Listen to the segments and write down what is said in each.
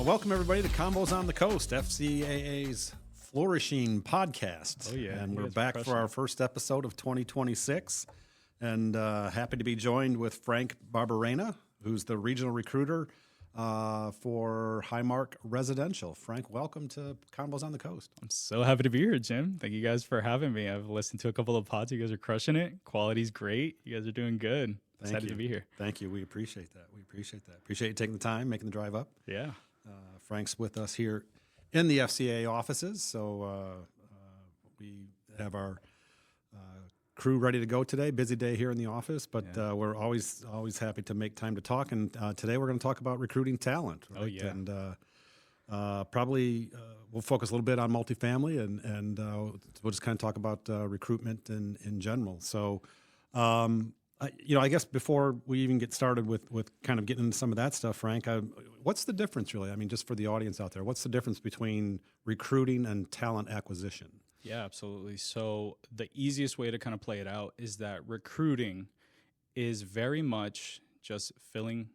Welcome, everybody, to Combos on the Coast, FCAA's flourishing podcast. Oh, yeah. And You we're guys are back for crushing our it. first episode of 2026. And happy to be joined with Frank Barberena, who's the regional recruiter for Highmark Residential. Frank, welcome to Combos on the Coast. I'm so happy to be here, Jim. Thank you guys for having me. I've listened to a couple of pods. You guys are crushing it. Quality's great. You guys are doing good. Excited to be here. Thank you. We appreciate that. Appreciate you taking the time, making the drive up. Yeah. Frank's with us here in the FCA offices, so we have our crew ready to go today. Busy day here in the office, but we're always happy to make time to talk. And today we're going to talk about recruiting talent. Right? Oh, yeah. And probably we'll focus a little bit on multifamily, and we'll just kind of talk about recruitment in general. So. I guess before we even get started with kind of getting into some of that stuff, Frank, what's the difference really? I mean, just for the audience out there, what's the difference between recruiting and talent acquisition? Yeah, absolutely. So the easiest way to kind of play it out is that recruiting is very much just filling,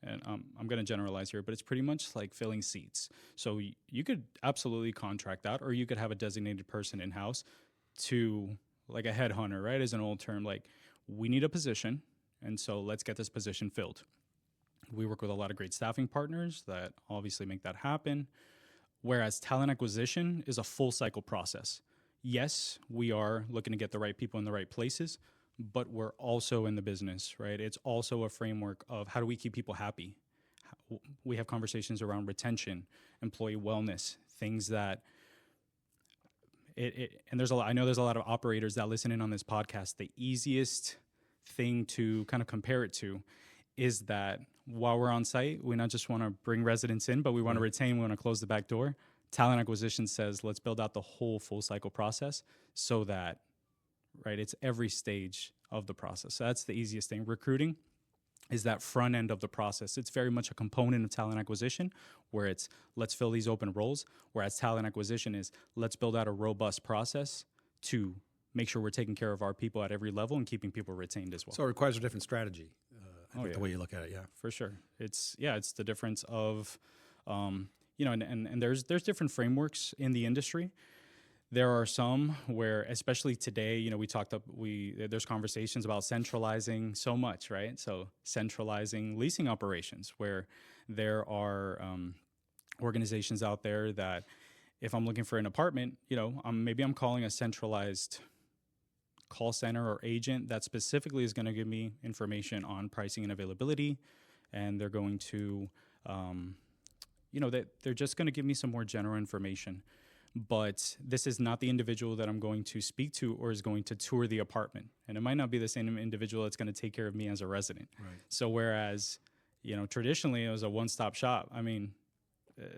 and I'm going to generalize here, but it's pretty much like filling seats. So you could absolutely contract out, or you could have a designated person in-house to, like a headhunter, right, is an old term, like, we need a position, and so let's get this position filled. We work with a lot of great staffing partners that obviously make that happen, whereas talent acquisition is a full cycle process. Yes, we are looking to get the right people in the right places, but we're also in the business, right? It's also a framework of how do we keep people happy? We have conversations around retention, employee wellness, things that and there's a lot. I know there's a lot of operators that listen in on this podcast. The easiest thing to kind of compare it to is that while we're on site, we not just want to bring residents in, but we want to retain. We want to close the back door. Talent acquisition says let's build out the whole full cycle process so that, right, it's every stage of the process. So that's the easiest thing. Recruiting is that front end of the process. It's very much a component of talent acquisition where it's let's fill these open roles, whereas talent acquisition is let's build out a robust process to make sure we're taking care of our people at every level and keeping people retained as well. So it requires a different strategy, the way you look at it, yeah. For sure. It's the difference of, and there's different frameworks in the industry. There are some where, especially today, there's conversations about centralizing so much, right? So centralizing leasing operations where there are organizations out there that if I'm looking for an apartment, maybe I'm calling a centralized call center or agent that specifically is going to give me information on pricing and availability. And they're going to, they're just going to give me some more general information. But this is not the individual that I'm going to speak to or is going to tour the apartment. And it might not be the same individual that's going to take care of me as a resident. Right. So whereas, traditionally it was a one-stop shop. I mean,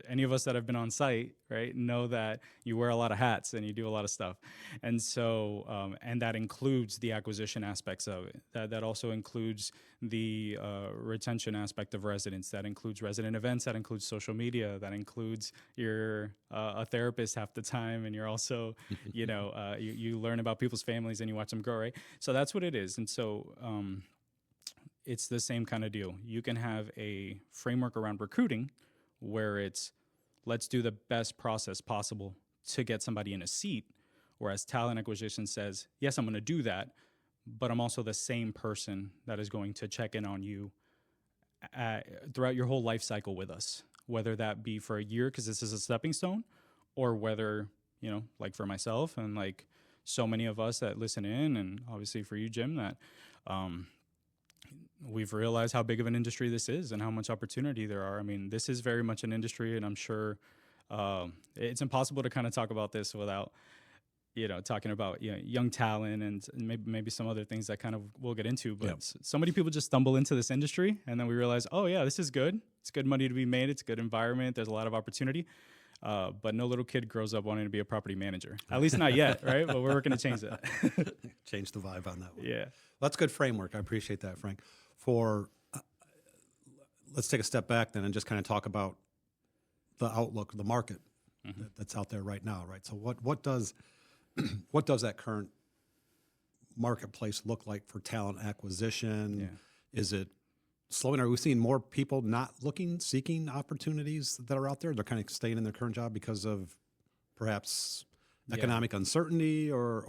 any of us that have been on site, right, know that you wear a lot of hats and you do a lot of stuff. And so, and that includes the acquisition aspects of it. That also includes the retention aspect of residents. That includes resident events. That includes social media. That includes you're a therapist half the time, and you're also, you learn about people's families and you watch them grow, right? So that's what it is. And so it's the same kind of deal. You can have a framework around recruiting where it's let's do the best process possible to get somebody in a seat, whereas talent acquisition says, yes, I'm going to do that, but I'm also the same person that is going to check in on you throughout your whole life cycle with us, whether that be for a year because this is a stepping stone, or whether, like for myself and like so many of us that listen in, and obviously for you, Jim, that we've realized how big of an industry this is and how much opportunity there are. I mean, this is very much an industry, and I'm sure it's impossible to kind of talk about this without, talking about young talent and maybe some other things that kind of we'll get into. But so many people just stumble into this industry, and then we realize, oh yeah, this is good. It's good money to be made. It's a good environment. There's a lot of opportunity. But no little kid grows up wanting to be a property manager. At least not yet, right? But we're working to change that. Change the vibe on that one. Yeah. That's good framework. I appreciate that, Frank. Let's take a step back then and just kind of talk about the outlook, the market that's out there right now, right? So what does that current marketplace look like for talent acquisition? Yeah. Is it slowing? Are we seeing more people not seeking opportunities that are out there? They're kind of staying in their current job because of perhaps economic uncertainty, or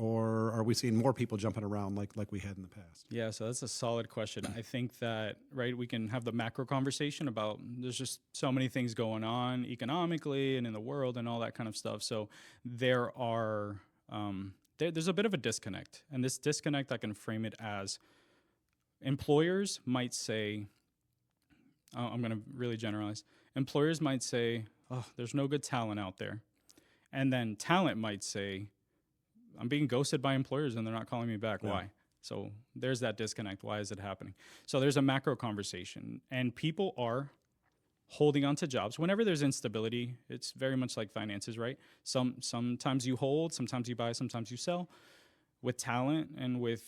are we seeing more people jumping around like we had in the past? Yeah, so that's a solid question. I think that, right, we can have the macro conversation about there's just so many things going on economically and in the world and all that kind of stuff. So there are there's a bit of a disconnect, and this disconnect, I can frame it as employers might say, I'm going to really generalize. Employers might say, oh, there's no good talent out there. And then talent might say, I'm being ghosted by employers and they're not calling me back. Yeah. Why? So there's that disconnect. Why is it happening? So there's a macro conversation, and people are holding on to jobs. Whenever there's instability, it's very much like finances, right? Sometimes you hold, sometimes you buy, sometimes you sell. With talent and with,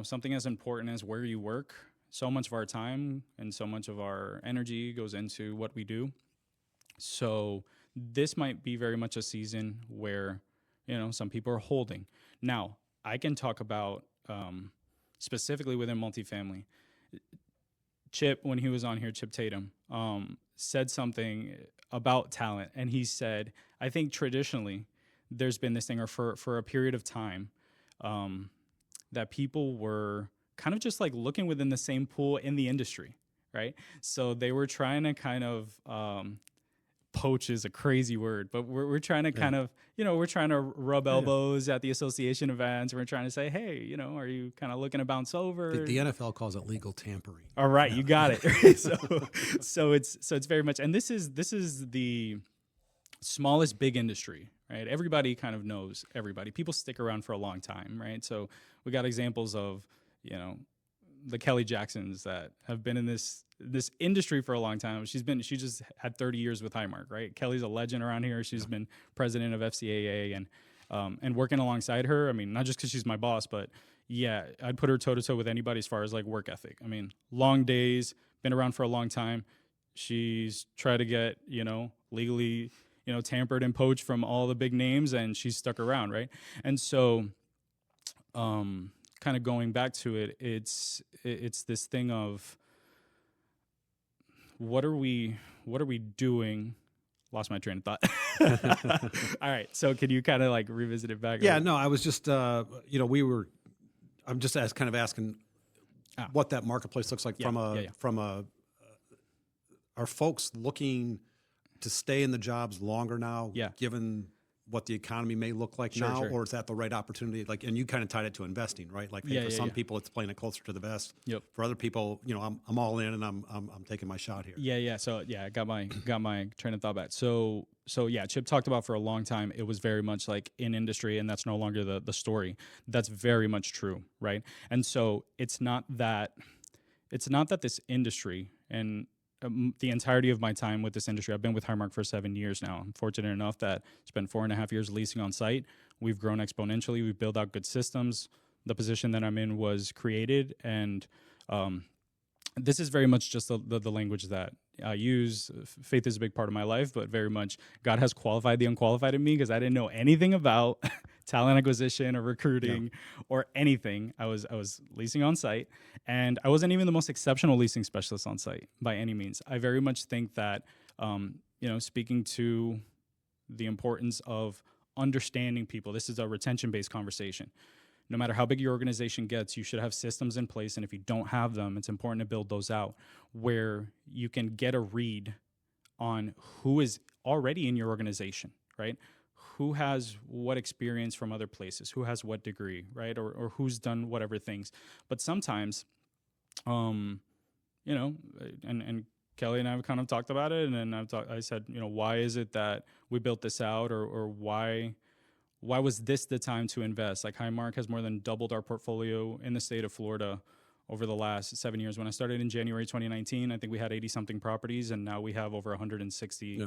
something as important as where you work, so much of our time and so much of our energy goes into what we do. So this might be very much a season where, some people are holding. Now, I can talk about specifically within multifamily. Chip, when he was on here, Chip Tatum, said something about talent. And he said, I think traditionally there's been this thing, or for a period of time, that people were kind of just like looking within the same pool in the industry, right? So they were trying to kind of poach is a crazy word, but we're trying to kind of, we're trying to rub elbows at the association events. We're trying to say, hey, are you kind of looking to bounce over? The NFL calls it legal tampering. All right, you got it. so it's very much, and this is the smallest big industry, right? Everybody kind of knows everybody. People stick around for a long time, right? So we got examples of, the Kelly Jacksons that have been in this industry for a long time. She just had 30 years with Highmark, right? Kelly's a legend around here. She's been president of FCAA and working alongside her. I mean, not just because she's my boss, but yeah, I'd put her toe to toe with anybody as far as like work ethic. I mean, long days, been around for a long time. She's tried to get, legally, tampered and poached from all the big names, and she's stuck around, right? And so, kind of going back to it, it's this thing of what are we doing? Lost my train of thought. All right, so can you kind of like revisit it back? Yeah, no, I was just I'm just asking what that marketplace looks like from a are folks looking to stay in the jobs longer now, given what the economy may look like now, or is that the right opportunity? Like, and you kind of tied it to investing, right? Like, for some people, it's playing it closer to the vest. Yep. For other people, I'm all in and I'm taking my shot here. Yeah. So I got my train of thought back. So yeah, Chip talked about for a long time, it was very much like in industry, and that's no longer the story. That's very much true, right? And so it's not that this industry and the entirety of my time with this industry, I've been with Highmark for 7 years now. I'm fortunate enough that spent 4.5 years leasing on site. We've grown exponentially. We've built out good systems. The position that I'm in was created, and this is very much just the language that I use. Faith is a big part of my life, but very much God has qualified the unqualified in me, because I didn't know anything about talent acquisition or recruiting or anything. I was leasing on site, and I wasn't even the most exceptional leasing specialist on site by any means. I very much think that, speaking to the importance of understanding people, this is a retention-based conversation. No matter how big your organization gets, you should have systems in place, and if you don't have them, it's important to build those out where you can get a read on who is already in your organization, right? Who has what experience from other places, who has what degree, right? Or who's done whatever things. But sometimes, and Kelly and I have kind of talked about it, and then I said, why is it that we built this out, or why was this the time to invest? Like, Highmark has more than doubled our portfolio in the state of Florida over the last 7 years. When I started in January 2019, I think we had 80-something properties, and now we have over 160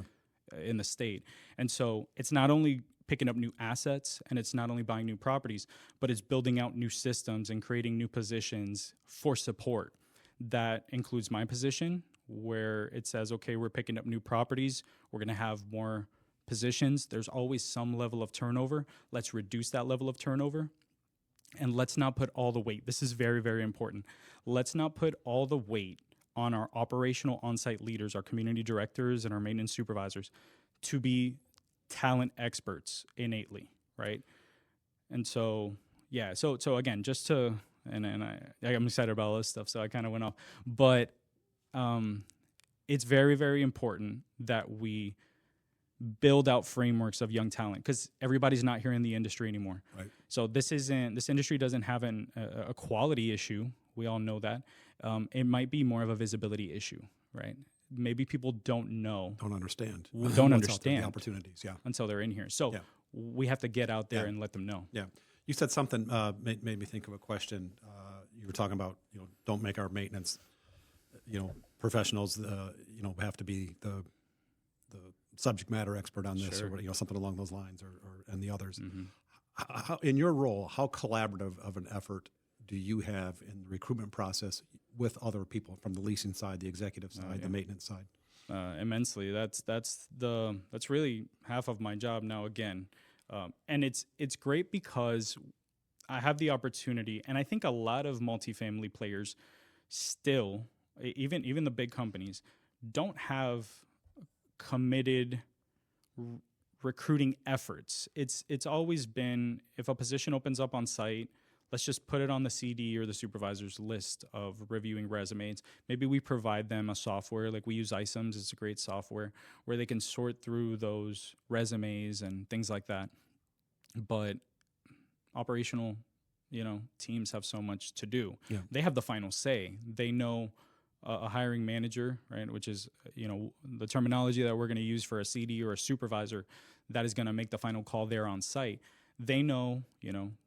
in the state. And so it's not only picking up new assets, and it's not only buying new properties, but it's building out new systems and creating new positions for support. That includes my position, where it says, okay, we're picking up new properties. We're going to have more positions. There's always some level of turnover. Let's reduce that level of turnover. And let's not put all the weight. This is very, very important. Let's not put all the weight on our operational on-site leaders, our community directors, and our maintenance supervisors to be talent experts innately, right? And so, yeah, so again, just to and I'm excited about all this stuff, so I kind of went off, but it's very, very important that we build out frameworks of young talent because everybody's not here in the industry anymore. Right. So this industry doesn't have a quality issue. We all know that. It might be more of a visibility issue, right? Maybe people don't understand don't What's out there, understand the opportunities. Yeah. until they're in here. So we have to get out there and let them know. Yeah. You said something made me think of a question. You were talking about, don't make our maintenance, professionals, have to be the subject matter expert on this, Sure. or something along those lines, or and the others. Mm-hmm. How, in your role, how collaborative of an effort do you have in the recruitment process with other people from the leasing side, the executive side, the maintenance side? Immensely. That's really half of my job now. Again, and it's great because I have the opportunity, and I think a lot of multifamily players still, even the big companies, don't have committed recruiting efforts. It's always been, if a position opens up on site, let's just put it on the CD or the supervisor's list of reviewing resumes. Maybe we provide them a software, like we use iSums. It's a great software where they can sort through those resumes and things like that. But operational, teams have so much to do. Yeah. They have the final say. They know a hiring manager, right, which is, the terminology that we're going to use for a CD or a supervisor that is going to make the final call there on site. They know,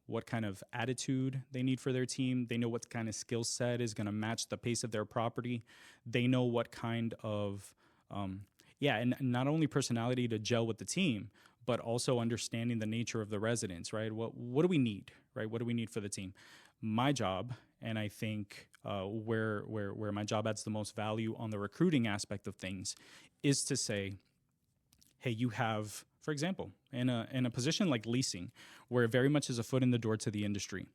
what kind of attitude they need for their team. They know what kind of skill set is going to match the pace of their property. They know what kind of, and not only personality to gel with the team, but also understanding the nature of the residents, right? What do we need, right? What do we need for the team? My job, and I think where my job adds the most value on the recruiting aspect of things, is to say, hey, you have, for example, in a position like leasing, where it very much is a foot in the door to the industry.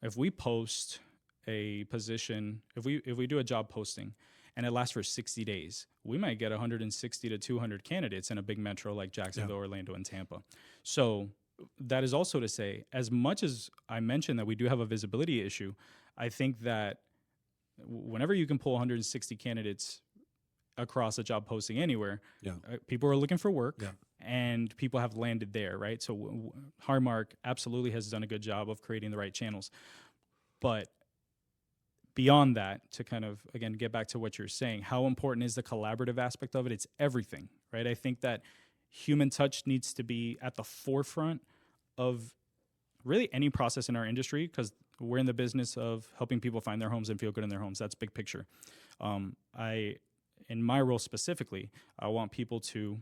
If we post a position, if we do a job posting and it lasts for 60 days, we might get 160 to 200 candidates in a big metro like Jacksonville, Orlando, and Tampa. So that is also to say, as much as I mentioned that we do have a visibility issue, I think that whenever you can pull 160 candidates across a job posting anywhere, people are looking for work, and people have landed there, right? So Hardmark absolutely has done a good job of creating the right channels. But beyond that, to kind of, again, get back to what you're saying, how important is the collaborative aspect of it? It's everything, right? I think that human touch needs to be at the forefront of really any process in our industry, because we're in the business of helping people find their homes and feel good in their homes. That's big picture. In my role specifically, I want people to,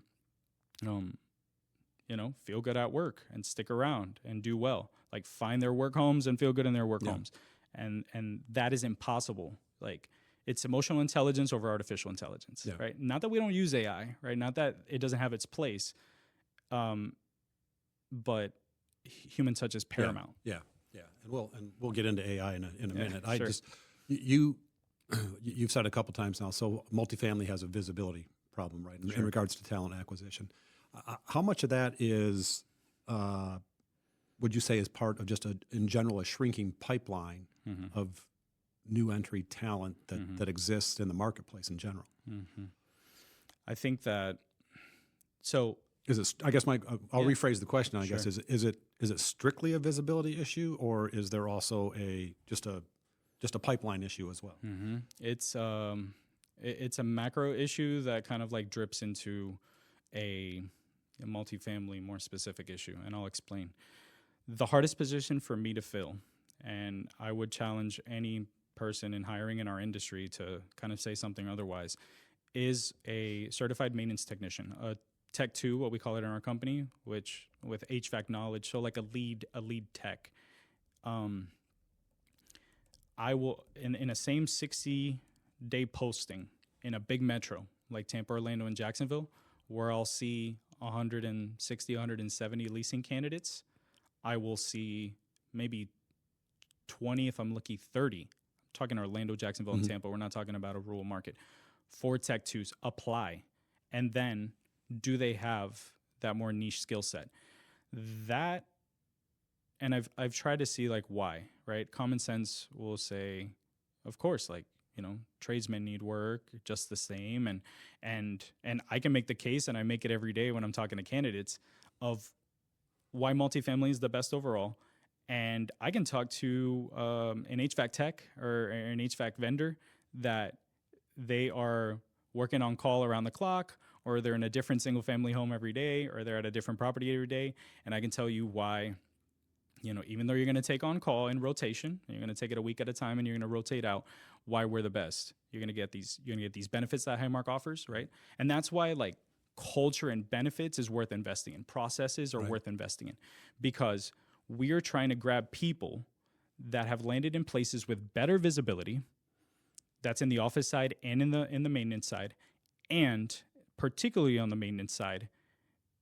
feel good at work and stick around and do well, like find their work homes and feel good in their work homes. And that is impossible. Like, it's emotional intelligence over artificial intelligence, right? Not that we don't use AI, right? Not that it doesn't have its place, but human touch is paramount. Yeah. And we'll get into AI in a minute. Sure. I just you've said a couple times now. So multifamily has a visibility problem, right, in regards to talent acquisition. How much of that is, would you say, is part of just in general a shrinking pipeline of new entry talent that exists in the marketplace in general? I think that so. Is it? I guess I'll rephrase the question. I guess is it strictly a visibility issue, or is there also just a pipeline issue as well? It's a macro issue that kind of like drips into a multifamily, more specific issue, and I'll explain. The hardest position for me to fill, and I would challenge any person in hiring in our industry to kind of say something otherwise, is a certified maintenance technician, a Tech 2, what we call it in our company, which with HVAC knowledge, so like a lead tech. I will, in a same 60-day posting in a big metro like Tampa, Orlando, and Jacksonville, where I'll see 160, 170 leasing candidates, I will see maybe 20, if I'm lucky, 30 talking Orlando, Jacksonville, and Tampa. We're not talking about a rural market. 4 Tech 2s apply. And then do they have that more niche skill set? That, and I've tried to see like why, right? Common sense will say, of course, like, you know, tradesmen need work just the same. And I can make the case, and I make it every day when I'm talking to candidates, of why multifamily is the best overall. And I can talk to an HVAC tech or an HVAC vendor that they are working on call around the clock, or they're in a different single family home every day, or they're at a different property every day. And I can tell you why, you know, even though you're going to take on call in rotation, you're going to take it a week at a time and you're going to rotate out, why we're the best. You're going to get these benefits that Highmark offers, right? And that's why like culture and benefits is worth investing in. Processes are worth investing in, because we are trying to grab people that have landed in places with better visibility. That's in the office side and in the maintenance side, and particularly on the maintenance side,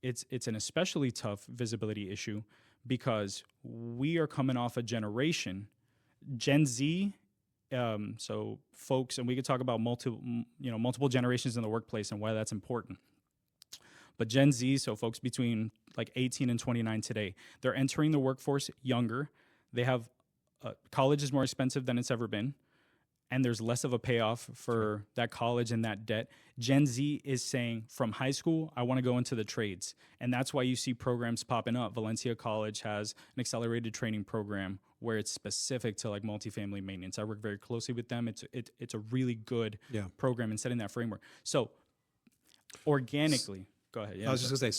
it's an especially tough visibility issue because we are coming off a generation, Gen Z. So folks, and we could talk about multiple generations in the workplace and why that's important. But Gen Z, so folks between like 18 and 29 today, they're entering the workforce younger. They have college is more expensive than it's ever been, and there's less of a payoff for that college and that debt. Gen Z is saying from high school, I want to go into the trades. And that's why you see programs popping up. Valencia College has an accelerated training program where it's specific to like multifamily maintenance. I work very closely with them. It's a really good program in setting that framework. So organically, go ahead. Yeah, I was just gonna say,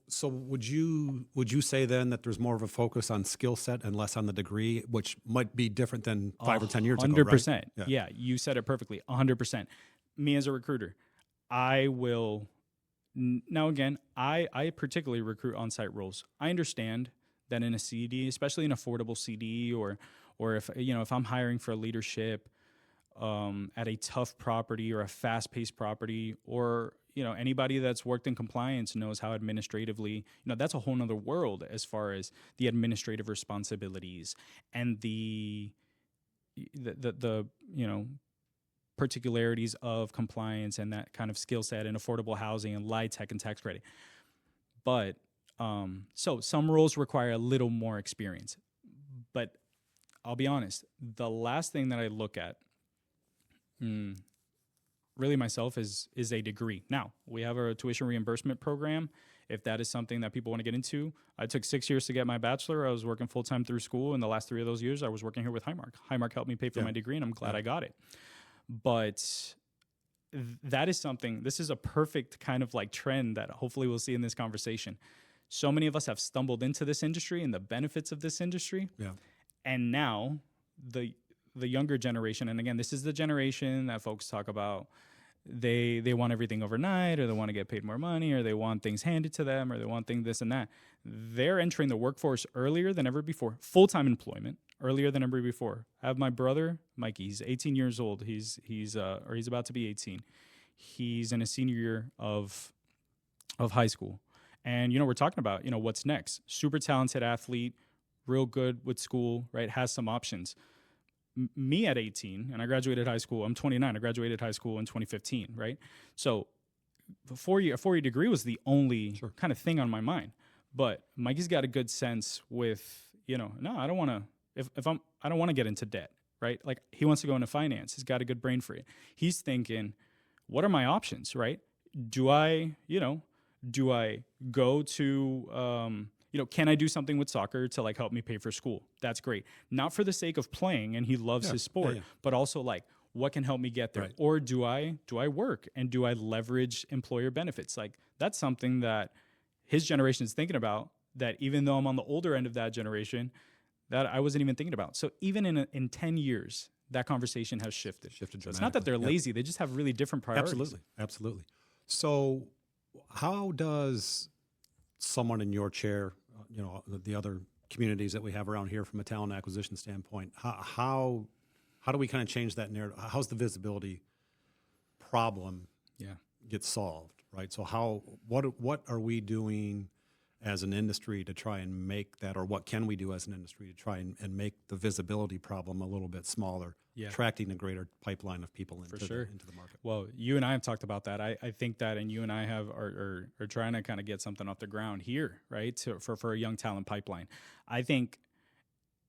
so would you say then that there's more of a focus on skill set and less on the degree, which might be different than 5 or 10 years ago, right? 100%. Yeah, you said it perfectly. 100%. Me as a recruiter, I will. Now again, I particularly recruit on-site roles. I understand that in a CD, especially an affordable CD, or if I'm hiring for a leadership at a tough property or a fast-paced property, or anybody that's worked in compliance knows how administratively, that's a whole nother world as far as the administrative responsibilities and the particularities of compliance and that kind of skill set and affordable housing and light tech and tax credit. But so some roles require a little more experience. But I'll be honest, the last thing that I look at really myself is a degree. Now, we have a tuition reimbursement program. If that is something that people want to get into, I took 6 years to get my bachelor. I was working full-time through school. In the last 3 of those years, I was working here with Highmark. Highmark helped me pay for my degree, and I'm glad I got it. But that is something, this is a perfect kind of like trend that hopefully we'll see in this conversation. So many of us have stumbled into this industry and the benefits of this industry. Yeah. And now the younger generation, and again, this is the generation that folks talk about, they want everything overnight, or they want to get paid more money, or they want things handed to them, or they want things this and that. They're entering the workforce earlier than ever before, full-time employment earlier than ever before. I have my brother, Mikey. He's 18 years old. He's about to be 18. He's in a senior year of high school. And, we're talking about, what's next. Super talented athlete, real good with school, right? Has some options. Me at 18, and I graduated high school. I'm 29. I graduated high school in 2015, right? So a four-year degree was the only kind of thing on my mind. But Mikey's got a good sense with, no, I don't want to, I don't want to get into debt, right? Like he wants to go into finance. He's got a good brain for it. He's thinking, what are my options, right? Do I go to, can I do something with soccer to like help me pay for school? That's great. Not for the sake of playing, and he loves his sport, but also like what can help me get there? Right. Or do I work, and do I leverage employer benefits? Like that's something that his generation is thinking about, that even though I'm on the older end of that generation, that I wasn't even thinking about. So even in 10 years, that conversation has shifted. So it's not that they're lazy. They just have really different priorities. Absolutely. So how does someone in your chair, the other communities that we have around here from a talent acquisition standpoint, how do we kind of change that narrative? How's the visibility problem get solved, right? So what are we doing as an industry to try and make that, or what can we do as an industry to try and make the visibility problem a little bit smaller, attracting a greater pipeline of people into the market? Well, you and I have talked about that. I think that, and you and I are trying to kind of get something off the ground here, right? For a young talent pipeline. I think,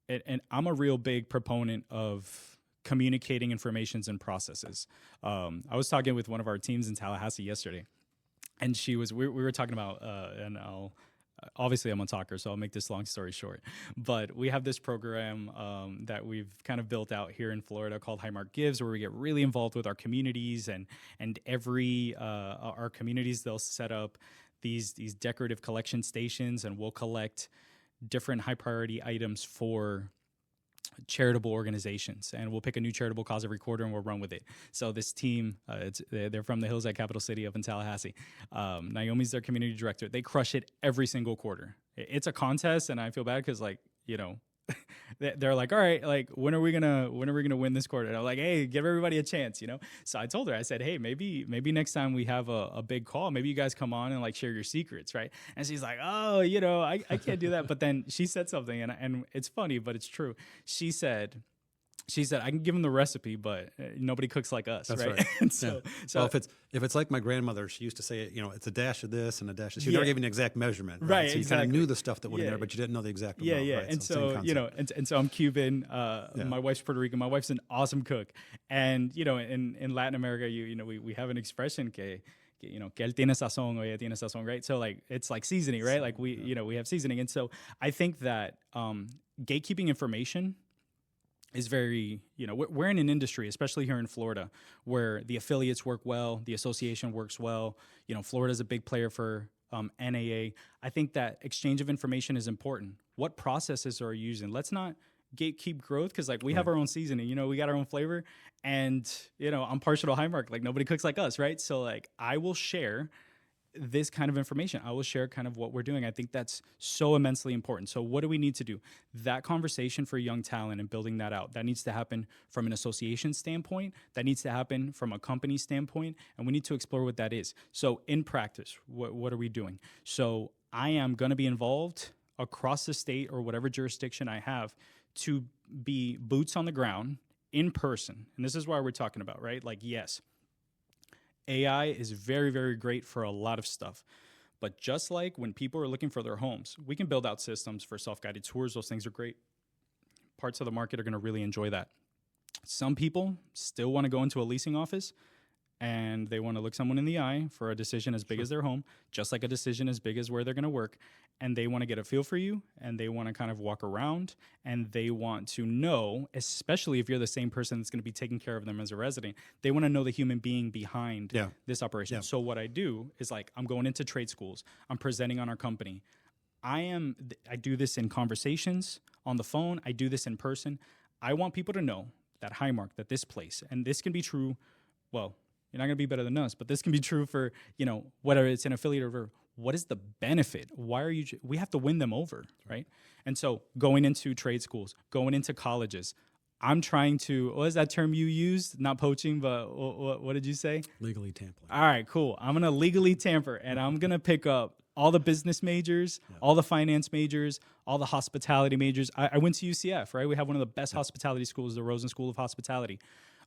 and I'm a real big proponent of communicating informations and processes. I was talking with one of our teams in Tallahassee yesterday, and we were talking about, and obviously I'm a talker, so I'll make this long story short, but we have this program that we've kind of built out here in Florida called Highmark Gives, where we get really involved with our communities, and our communities, they'll set up these decorative collection stations, and we'll collect different high priority items for charitable organizations, and we'll pick a new charitable cause every quarter and we'll run with it. So this team, they're from the hills at Capital City up in Tallahassee. Naomi's their community director. They crush it every single quarter. It's a contest, and I feel bad because, like, you know, they're like, all right, like, when are we gonna win this quarter? And I'm like, hey, give everybody a chance, you know? So I told her, I said, hey, maybe next time we have a big call, maybe you guys come on and like share your secrets, right? And she's like, oh, you know, I can't do that. But then she said something, and it's funny, but it's true. She said, I can give them the recipe, but nobody cooks like us. That's right. right. And so well, if it's like my grandmother, she used to say, you know, it's a dash of this and a dash of this. She never gave you an exact measurement. Right. So you exactly. kind of knew the stuff that went in there, but you didn't know the exact amount. Yeah. Right? And so you know, and so I'm Cuban. My wife's Puerto Rican. My wife's an awesome cook. And, you know, in Latin America, you know, we have an expression que él tiene sazón, o ella tiene sazón, right? So like, it's like seasoning, right? Like we have seasoning. And so I think that gatekeeping information is very, you know, we're in an industry, especially here in Florida, where the affiliates work well, the association works well. You know, Florida's a big player for NAA. I think that exchange of information is important. What processes are you using? Let's not gatekeep growth, because like we have our own seasoning, you know, we got our own flavor, and, you know, I'm partial to Highmark. Like, nobody cooks like us, right? So like, I will share this kind of information. I will share kind of what we're doing. I think that's so immensely important. So what do we need to do? That conversation for young talent and building that out, that needs to happen from an association standpoint. That needs to happen from a company standpoint. And we need to explore what that is. So in practice, what are we doing? So I am going to be involved across the state or whatever jurisdiction I have to be boots on the ground in person. And this is why we're talking about, right? Like, yes, AI is very, very great for a lot of stuff. But just like when people are looking for their homes, we can build out systems for self-guided tours. Those things are great. Parts of the market are going to really enjoy that. Some people still want to go into a leasing office and they want to look someone in the eye for a decision as big as their home, just like a decision as big as where they're going to work. And they want to get a feel for you, and they want to kind of walk around, and they want to know, especially if you're the same person that's going to be taking care of them as a resident, they want to know the human being behind this operation. So what I do is, like, I'm going into trade schools. I'm presenting on our company. I do this in conversations, on the phone. I do this in person. I want people to know that Highmark, that this place, and this can be true, well, you're not going to be better than us, but this can be true for, you know, whether it's an affiliate or what is the benefit? We have to win them over, right? And so going into trade schools, going into colleges, I'm trying to, what is that term you used? Not poaching, but what did you say? Legally tampering. All right, cool. I'm going to legally tamper, and I'm going to pick up all the business majors, all the finance majors, all the hospitality majors. I went to UCF, right? We have one of the best hospitality schools, the Rosen School of Hospitality.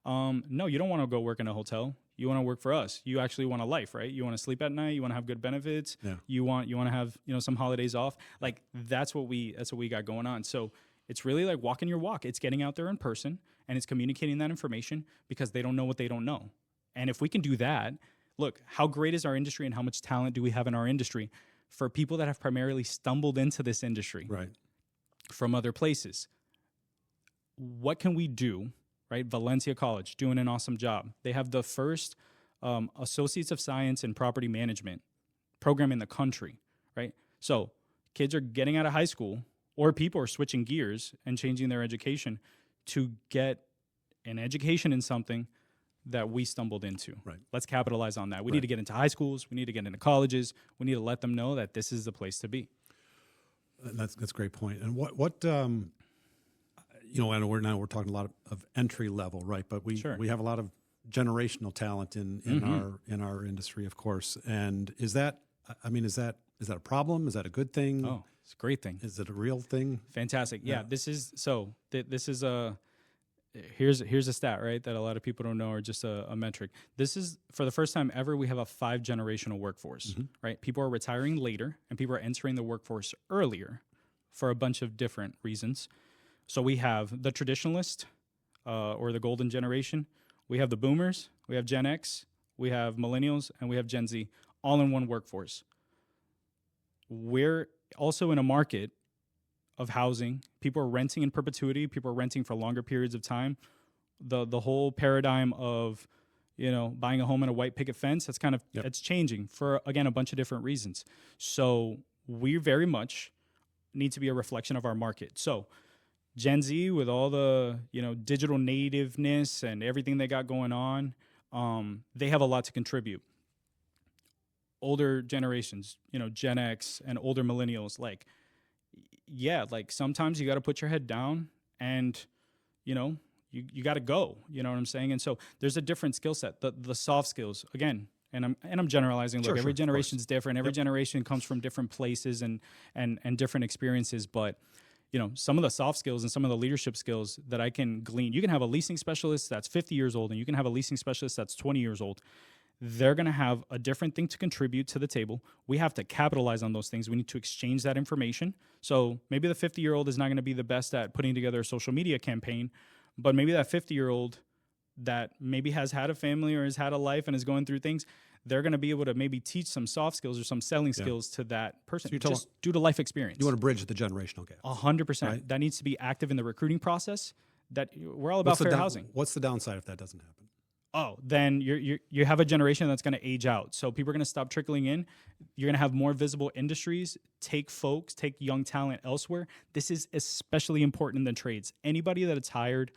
No, you don't want to go work in a hotel. You want to work for us. You actually want a life, right? You want to sleep at night. You want to have good benefits. Yeah. You want to have, you know, some holidays off. Like, that's what we got going on. So it's really like walking your walk. It's getting out there in person, and it's communicating that information, because they don't know what they don't know. And if we can do that, look, how great is our industry, and how much talent do we have in our industry for people that have primarily stumbled into this industry from other places? What can we do? Right, Valencia College doing an awesome job. They have the first Associates of Science in Property Management program in the country, right? So kids are getting out of high school, or people are switching gears and changing their education to get an education in something that we stumbled into. Right. Let's capitalize on that. We need to get into high schools. We need to get into colleges. We need to let them know that this is the place to be. That's a great point. And what you know, and we're talking a lot of entry level, right? But we have a lot of generational talent in our industry, of course. And is that I mean, is that a problem? Is that a good thing? Oh, it's a great thing. Is it a real thing? Fantastic. Yeah, Yeah. this is so. This is a here's a stat, right, that a lot of people don't know, or just a metric. This is, for the first time ever, we have a 5-generational workforce. Right? People are retiring later, and people are entering the workforce earlier for a bunch of different reasons. So we have the traditionalist, or the golden generation. We have the boomers. We have Gen X. We have millennials, and we have Gen Z, all in one workforce. We're also in a market of housing. People are renting in perpetuity. People are renting for longer periods of time. The whole paradigm of, buying a home and a white picket fence, that's kind of, it's changing for, again, a bunch of different reasons. So we very much need to be a reflection of our market. So Gen Z, with all the, digital nativeness and everything they got going on, they have a lot to contribute. Older generations, Gen X and older millennials, like sometimes you got to put your head down and, you got to go, you know what I'm saying? And so there's a different skill set, the soft skills, again, and I'm generalizing. Look, every generation's different. Every generation comes from different places and different experiences, but some of the soft skills and some of the leadership skills that I can glean. You can have a leasing specialist that's 50 years old, and you can have a leasing specialist that's 20 years old. They're going to have a different thing to contribute to the table. We have to capitalize on those things. We need to exchange that information. So maybe the 50-year-old is not going to be the best at putting together a social media campaign, but maybe that 50-year-old that maybe has had a family or has had a life and is going through things, they're going to be able to maybe teach some soft skills or some selling skills to that person, so just due to life experience. You want to bridge the generational gap. 100%. Right? That needs to be active in the recruiting process. That we're all about fair housing. What's the downside if that doesn't happen? Oh, then you have a generation that's going to age out. So people are going to stop trickling in. You're going to have more visible industries, take young talent elsewhere. This is especially important in the trades. Anybody that is hired,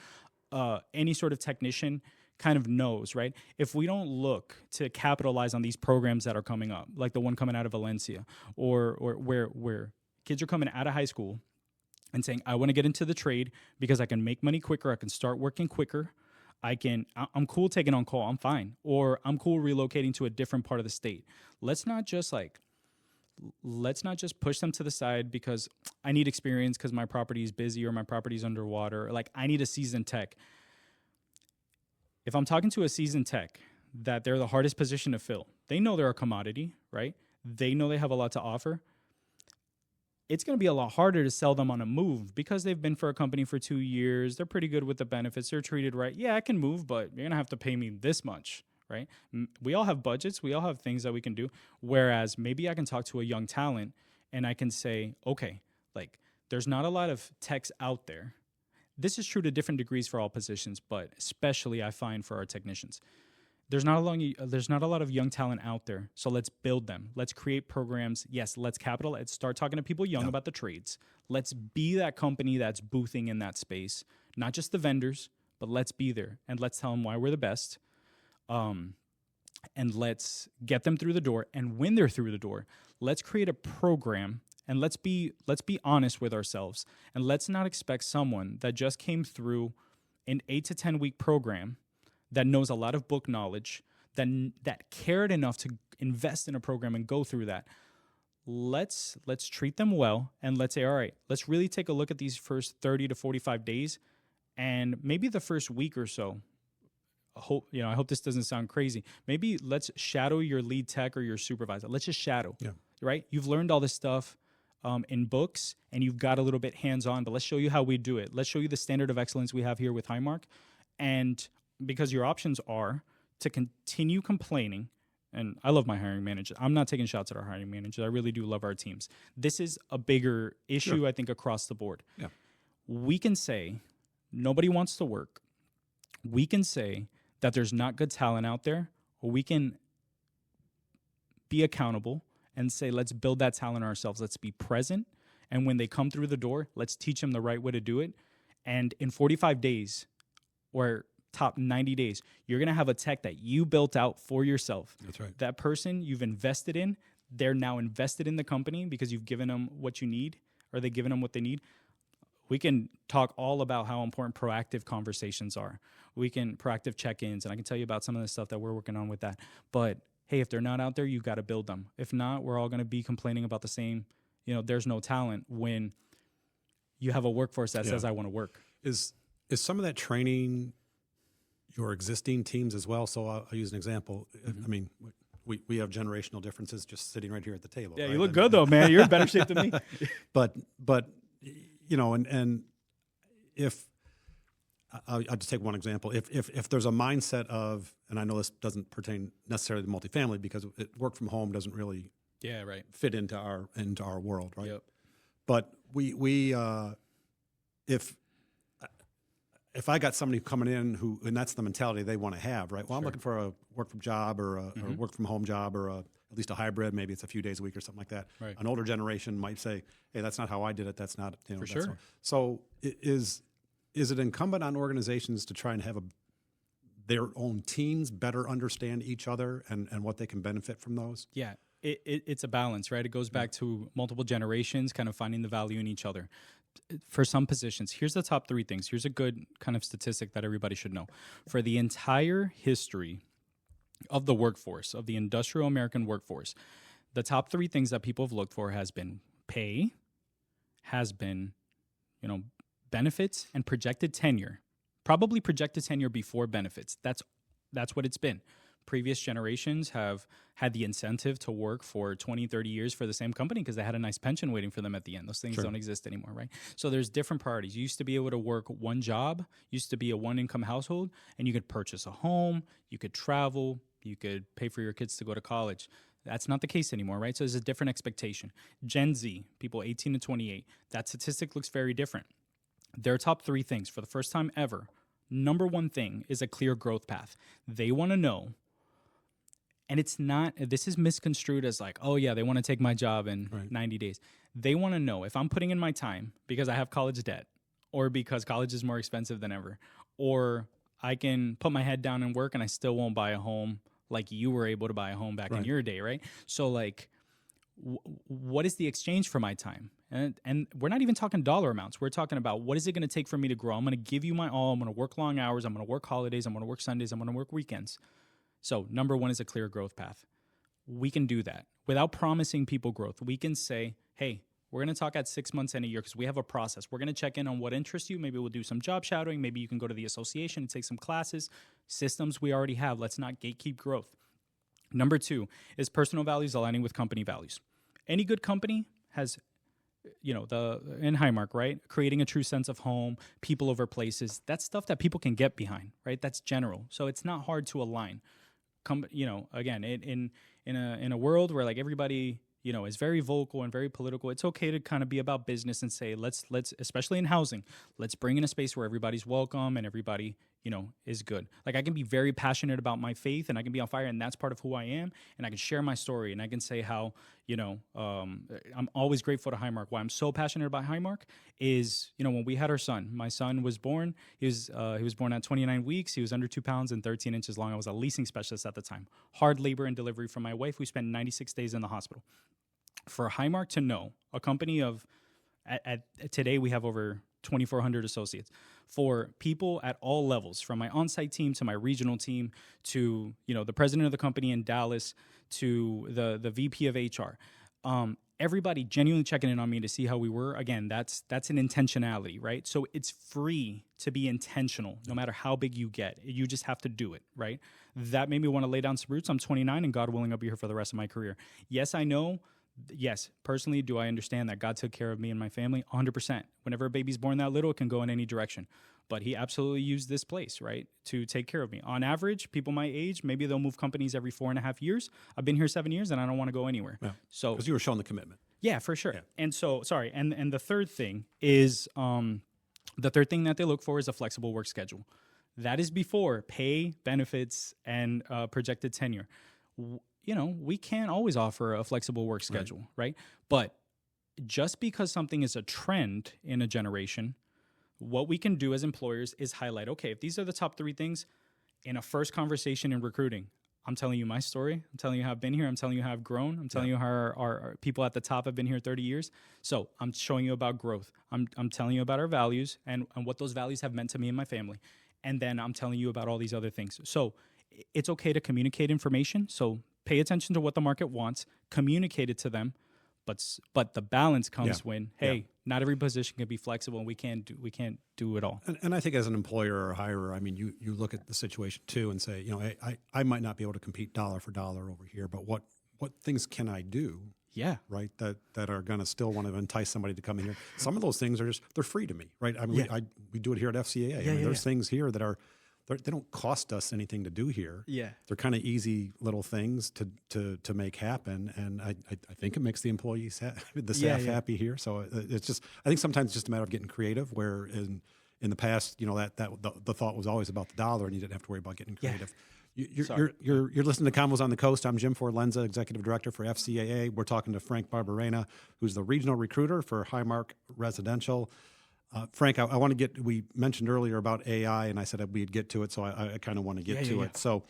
any sort of technician, kind of knows, right? If we don't look to capitalize on these programs that are coming up, like the one coming out of Valencia, or where kids are coming out of high school and saying, I want to get into the trade because I can make money quicker, I can start working quicker, I'm cool taking on call, I'm fine, or I'm cool relocating to a different part of the state. Let's not just push them to the side because I need experience because my property is busy or my property is underwater, or like I need a seasoned tech. If I'm talking to a seasoned tech that they're the hardest position to fill, they know they're a commodity, right? They know they have a lot to offer. It's going to be a lot harder to sell them on a move because they've been for a company for 2 years. They're pretty good with the benefits. They're treated right. Yeah, I can move, but you're going to have to pay me this much, right? We all have budgets. We all have things that we can do. Whereas maybe I can talk to a young talent and I can say, okay, like there's not a lot of techs out there. This is true to different degrees for all positions, but especially I find for our technicians. There's not a lot of young talent out there, so let's build them. Let's create programs. Yes, let's start talking to people young about the trades. Let's be that company that's boothing in that space, not just the vendors, but let's be there and let's tell them why we're the best. And let's get them through the door. And when they're through the door, let's create a program. And let's be honest with ourselves, and let's not expect someone that just came through an 8 to 10 week program that knows a lot of book knowledge, that cared enough to invest in a program and go through that. Let's treat them well, and let's say, all right, let's really take a look at these first 30 to 45 days, and maybe the first week or so. I hope this doesn't sound crazy. Maybe let's shadow your lead tech or your supervisor. Let's just shadow. Yeah. Right? You've learned all this stuff in books, and you've got a little bit hands-on, but let's show you how we do it. Let's show you the standard of excellence we have here with Highmark. And because your options are to continue complaining, and I love my hiring manager. I'm not taking shots at our hiring manager. I really do love our teams. This is a bigger issue, I think, across the board. Yeah. We can say nobody wants to work. We can say that there's not good talent out there, or we can be accountable and say, let's build that talent ourselves. Let's be present. And when they come through the door, let's teach them the right way to do it. And in 45 days or top 90 days, you're going to have a tech that you built out for yourself. That's right. That person you've invested in, they're now invested in the company because you've given them what you need, or they've given them what they need. We can talk all about how important proactive conversations are. Proactive check-ins, and I can tell you about some of the stuff that we're working on with that. But hey, if they're not out there, you got to build them. If not, we're all going to be complaining about the same, there's no talent when you have a workforce that says, I want to work. Is some of that training your existing teams as well? So I'll use an example. I mean, we have generational differences just sitting right here at the table. Yeah, right? you look good though, man. You're in better shape than me. But and if I'll just take one example. If there's a mindset of, and I know this doesn't pertain necessarily to multifamily because work from home doesn't really fit into our world, right? Yep. But if I got somebody coming in and that's the mentality they want to have, right? Well, I'm looking for a work from job or a work from home job or at least a hybrid. Maybe it's a few days a week or something like that. Right. An older generation might say, "Hey, that's not how I did it. That's not For sure." So is it incumbent on organizations to try and have their own teams better understand each other and what they can benefit from those? Yeah. It's a balance, right? It goes back to multiple generations kind of finding the value in each other. For some positions, here's the top 3 things. Here's a good kind of statistic that everybody should know. For the entire history of the workforce, of the industrial American workforce, the top 3 things that people have looked for has been pay, has been, benefits, and projected tenure. Probably projected tenure before benefits. That's what it's been. Previous generations have had the incentive to work for 20, 30 years for the same company because they had a nice pension waiting for them at the end. Those things don't exist anymore, right? So there's different priorities. You used to be able to work one job, used to be a one-income household, and you could purchase a home, you could travel, you could pay for your kids to go to college. That's not the case anymore, right? So there's a different expectation. Gen Z, people 18 to 28, that statistic looks very different. Their top 3 things for the first time ever, number 1 thing is a clear growth path. They want to know. And this is misconstrued as like, oh yeah, they want to take my job in 90 days. They want to know if I'm putting in my time because I have college debt or because college is more expensive than ever, or I can put my head down and work and I still won't buy a home like you were able to buy a home back in your day, right? So like, what is the exchange for my time? And we're not even talking dollar amounts. We're talking about what is it going to take for me to grow? I'm going to give you my all. I'm going to work long hours. I'm going to work holidays. I'm going to work Sundays. I'm going to work weekends. So number 1 is a clear growth path. We can do that without promising people growth. We can say, hey, we're going to talk at 6 months and a year because we have a process. We're going to check in on what interests you. Maybe we'll do some job shadowing. Maybe you can go to the association and take some classes. Systems we already have. Let's not gatekeep growth. Number 2 is personal values aligning with company values. Any good company has, in Highmark, right? Creating a true sense of home, people over places. That's stuff that people can get behind, right? That's general. So it's not hard to align. Again, in a world where like everybody, is very vocal and very political, it's okay to kind of be about business and say, let's, especially in housing, let's bring in a space where everybody's welcome and everybody, is good. Like I can be very passionate about my faith and I can be on fire and that's part of who I am. And I can share my story and I can say how, I'm always grateful to Highmark. Why I'm so passionate about Highmark is, when we had our son, my son was born, he was born at 29 weeks. He was under 2 pounds and 13 inches long. I was a leasing specialist at the time. Hard labor and delivery for my wife. We spent 96 days in the hospital. For Highmark to know, a company of, at today we have over 2,400 associates, for people at all levels, from my on-site team to my regional team to the president of the company in Dallas to the VP of HR, everybody genuinely checking in on me to see how we were. Again, that's an intentionality, right? So it's free to be intentional, no matter how big you get. You just have to do it, right? That made me want to lay down some roots. I'm 29, and God willing, I'll be here for the rest of my career. Yes, I know. Yes, personally, do I understand that God took care of me and my family? 100%. Whenever a baby's born that little, it can go in any direction. But he absolutely used this place, right, to take care of me. On average, people my age, maybe they'll move companies every 4.5 years. I've been here 7 years, and I don't want to go anywhere. Yeah. So because you were showing the commitment. Yeah, for sure. Yeah. And so, sorry, and the third thing is, the third thing that they look for is a flexible work schedule. That is before pay, benefits, and projected tenure. We can't always offer a flexible work schedule, right? But just because something is a trend in a generation, what we can do as employers is highlight, okay, if these are the top 3 things in a first conversation in recruiting, I'm telling you my story. I'm telling you how I've been here. I'm telling you how I've grown. I'm telling you how our people at the top have been here 30 years. So I'm showing you about growth. I'm telling you about our values and what those values have meant to me and my family. And then I'm telling you about all these other things. So it's okay to communicate information. So pay attention to what the market wants, communicate it to them, but the balance comes when, hey, not every position can be flexible, and we can't do it all. And I think as an employer or hirer, I mean, you look at the situation too and say, I might not be able to compete dollar for dollar over here, but what things can I do? Yeah. Right. That are going to still want to entice somebody to come in here. Some of those things are they're free to me. Right. I mean, we do it here at FCAA. I mean, there's things here that they don't cost us anything to do here. Yeah. They're kind of easy little things to make happen. And I think it makes the employees, the staff happy here. So it's just, I think sometimes it's just a matter of getting creative, where in the past, that the thought was always about the dollar and you didn't have to worry about getting creative. You're listening to Convos on the Coast. I'm Jim Forlenza, Executive Director for FCAA. We're talking to Frank Barbarena, who's the regional recruiter for Highmark Residential. Frank, I want to we mentioned earlier about AI, and I said we'd get to it, so I kind of want to get to it. So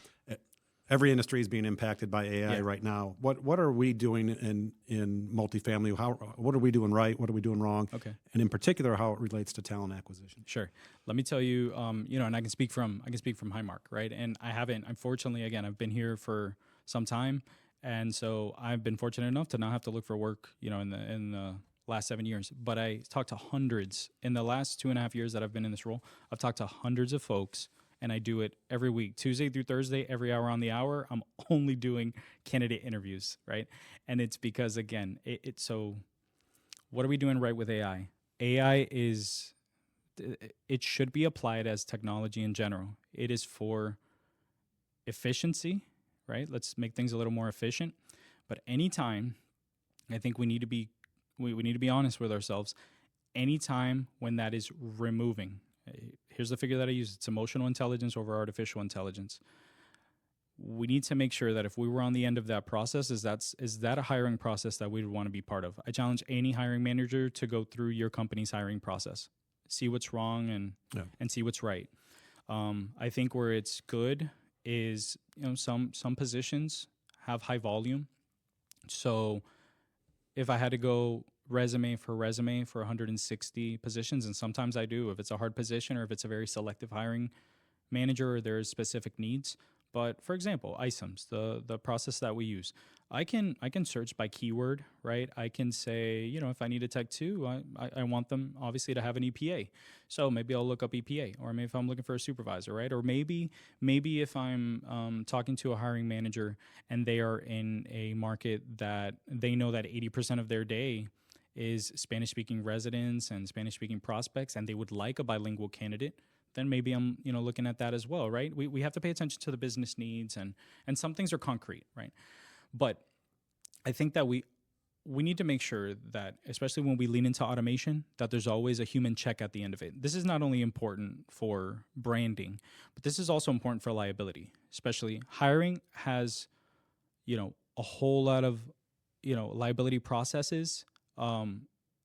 every industry is being impacted by AI right now. What are we doing in multifamily? What are we doing right? What are we doing wrong? Okay. And in particular, how it relates to talent acquisition. Sure. Let me tell you, and I can speak from Highmark, right? And unfortunately, again, I've been here for some time, and so I've been fortunate enough to not have to look for work, in the last 7 years. But I talked to hundreds in the last 2.5 years that I've been in this role. I've talked to hundreds of folks. And I do it every week, Tuesday through Thursday, every hour on the hour. I'm only doing candidate interviews, right? And it's because, again, so what are we doing right with AI? AI it should be applied as technology in general. It is for efficiency, right? Let's make things a little more efficient. But anytime, I think we need to be honest with ourselves. Anytime when that is removing, here's the figure that I use. It's emotional intelligence over artificial intelligence. We need to make sure that if we were on the end of that process, is that a hiring process that we would want to be part of? I challenge any hiring manager to go through your company's hiring process, see what's wrong and see what's right. I think where it's good is, some positions have high volume. So if I had to go resume for 160 positions, and sometimes I do if it's a hard position or if it's a very selective hiring manager or there's specific needs. But for example, ISOMs, the process that we use, I can search by keyword, right? I can say, if I need a tech 2, I want them obviously to have an EPA. So maybe I'll look up EPA, or maybe if I'm looking for a supervisor, right? Or maybe if I'm talking to a hiring manager and they are in a market that they know that 80% of their day is Spanish-speaking residents and Spanish-speaking prospects, and they would like a bilingual candidate, then maybe I'm looking at that as well, right? We have to pay attention to the business needs, and some things are concrete, right? But I think that we need to make sure that, especially when we lean into automation, that there's always a human check at the end of it. This is not only important for branding, but this is also important for liability. Especially hiring has, a whole lot of, liability processes.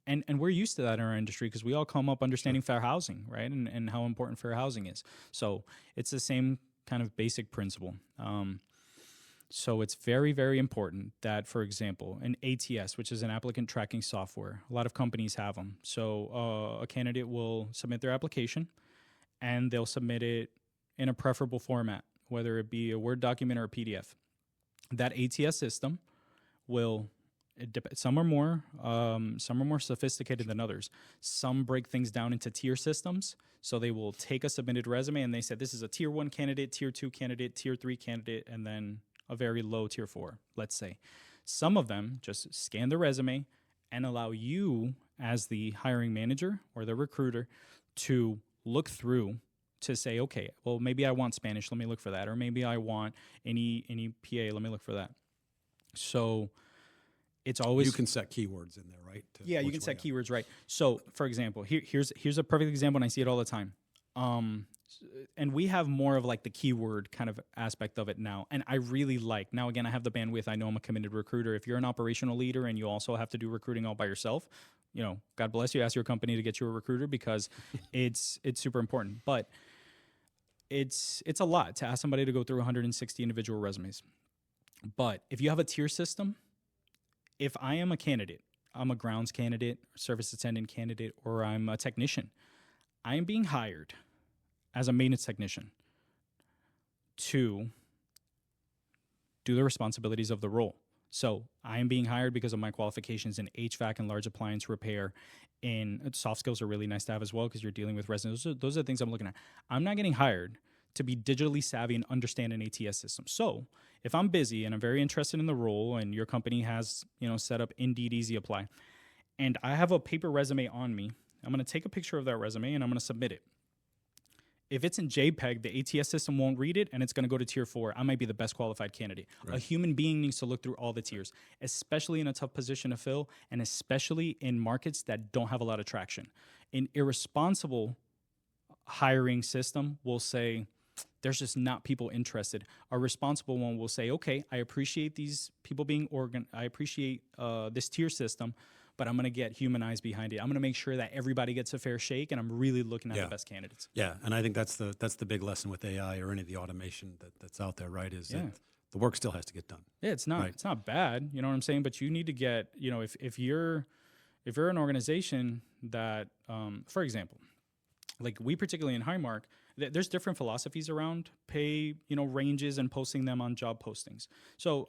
And we're used to that in our industry because we all come up understanding fair housing, right? And how important fair housing is. So it's the same kind of basic principle. So it's very, very important that, for example, an ATS, which is an applicant tracking software, a lot of companies have them. So a candidate will submit their application and they'll submit it in a preferable format, whether it be a Word document or a PDF. That ATS system will... Some are more sophisticated than others. Some break things down into tier systems. So they will take a submitted resume and they said, this is a tier 1 candidate, tier 2 candidate, tier 3 candidate, and then a very low tier 4, let's say. Some of them just scan the resume and allow you as the hiring manager or the recruiter to look through to say, okay, well, maybe I want Spanish. Let me look for that. Or maybe I want any PA. Let me look for that. So it's always... You can set keywords in there, right? Yeah, you can set keywords, right? So, for example, here's a perfect example, and I see it all the time. And we have more of like the keyword kind of aspect of it now. And I really like... Now, again, I have the bandwidth. I know I'm a committed recruiter. If you're an operational leader and you also have to do recruiting all by yourself, God bless you. Ask your company to get you a recruiter because it's super important. But it's a lot to ask somebody to go through 160 individual resumes. But if you have a tier system... If I am a candidate, I'm a grounds candidate, service attendant candidate, or I'm a technician, I am being hired as a maintenance technician to do the responsibilities of the role. So I am being hired because of my qualifications in HVAC and large appliance repair. And soft skills are really nice to have as well because you're dealing with residents. Those are the things I'm looking at. I'm not getting hired to be digitally savvy and understand an ATS system. So if I'm busy and I'm very interested in the role and your company has, set up Indeed Easy Apply, and I have a paper resume on me, I'm going to take a picture of that resume and I'm going to submit it. If it's in JPEG, the ATS system won't read it and it's going to go to tier 4. I might be the best qualified candidate. Right. A human being needs to look through all the tiers, especially in a tough position to fill and especially in markets that don't have a lot of traction. An irresponsible hiring system will say, there's just not people interested. A responsible one will say, okay, I appreciate these people being I appreciate this tier system, but I'm going to get human eyes behind it. I'm going to make sure that everybody gets a fair shake, and I'm really looking at the best candidates. Yeah, and I think that's the big lesson with AI or any of the automation that's out there, right? Is that the work still has to get done. Yeah, it's not bad. You know what I'm saying? But you need to get, if you're an organization that, for example, like we particularly in Highmark, there's different philosophies around pay, ranges and posting them on job postings. So,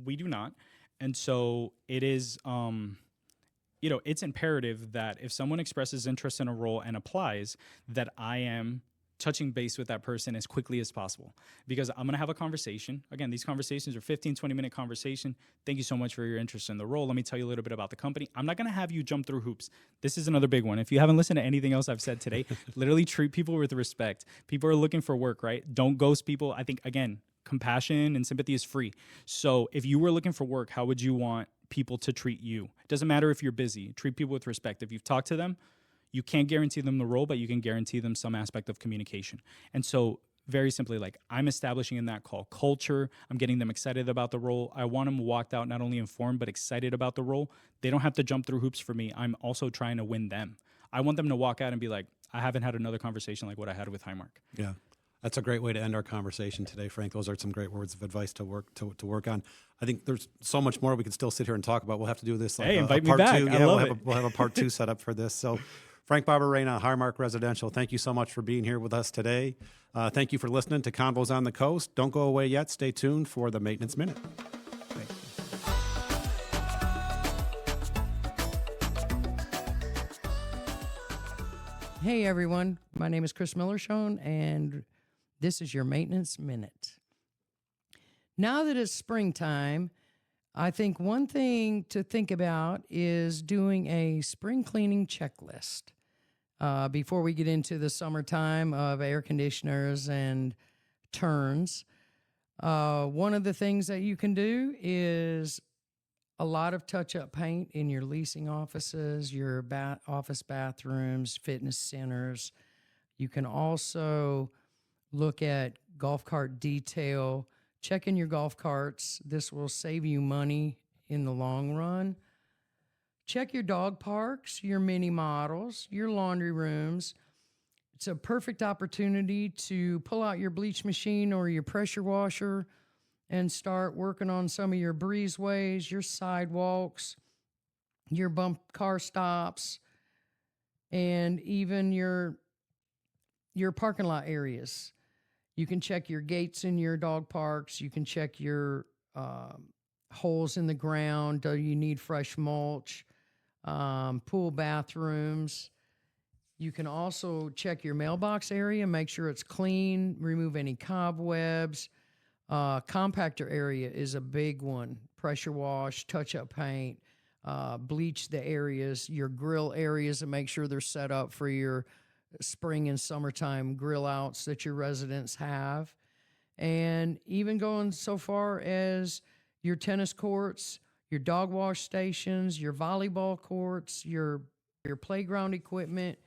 we do not. And so it is, it's imperative that if someone expresses interest in a role and applies, that I am touching base with that person as quickly as possible, because I'm going to have a conversation. Again, these conversations are 15, 20-minute conversation. Thank you so much for your interest in the role. Let me tell you a little bit about the company. I'm not going to have you jump through hoops. This is another big one. If you haven't listened to anything else I've said today, literally treat people with respect. People are looking for work, right? Don't ghost people. I think, again, compassion and sympathy is free. So if you were looking for work, how would you want people to treat you? It doesn't matter if you're busy. Treat people with respect. If you've talked to them, you can't guarantee them the role, but you can guarantee them some aspect of communication. And so very simply, like, I'm establishing in that call culture. I'm getting them excited about the role. I want them walked out not only informed, but excited about the role. They don't have to jump through hoops for me. I'm also trying to win them. I want them to walk out and be like, I haven't had another conversation like what I had with Highmark. Yeah. That's a great way to end our conversation today, Frank. Those are some great words of advice to work on. I think there's so much more we could still sit here and talk about. We'll have to do this like invite a part me back. two. I love it. We'll have a part 2 set up for this. So Frank Barberena, Highmark Residential, thank you so much for being here with us today. Thank you for listening to Convos on the Coast. Don't go away yet. Stay tuned for the Maintenance Minute. Hey everyone, my name is Chris Millershone, and this is your Maintenance Minute. Now that it's springtime, I think one thing to think about is doing a spring cleaning checklist before we get into the summertime of air conditioners and turns. One of the things that you can do is a lot of touch-up paint in your leasing offices, your office bathrooms, fitness centers. You can also look at golf cart detail. Check in your golf carts. This will save you money in the long run. Check your dog parks, your mini models, your laundry rooms. It's a perfect opportunity to pull out your bleach machine or your pressure washer and start working on some of your breezeways, your sidewalks, your bump car stops, and even your parking lot areas. You can check your gates in your dog parks. You can check your holes in the ground. Do you need fresh mulch? Pool bathrooms. You can also check your mailbox area, make sure it's clean, remove any cobwebs. Compactor area is a big one. Pressure wash, touch-up paint, bleach the areas, your grill areas, and make sure they're set up for your spring and summertime grill outs that your residents have. And even going so far as your tennis courts, your dog wash stations, your volleyball courts, your playground equipment.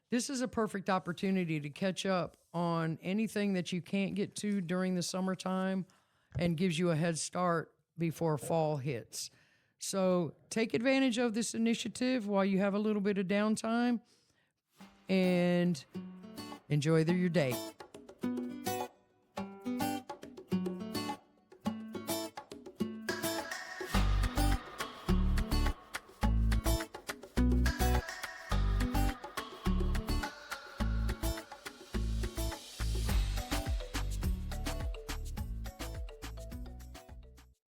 This is a perfect opportunity to catch up on anything that you can't get to during the summertime and gives you a head start before fall hits. So take advantage of this initiative while you have a little bit of downtime and enjoy your day.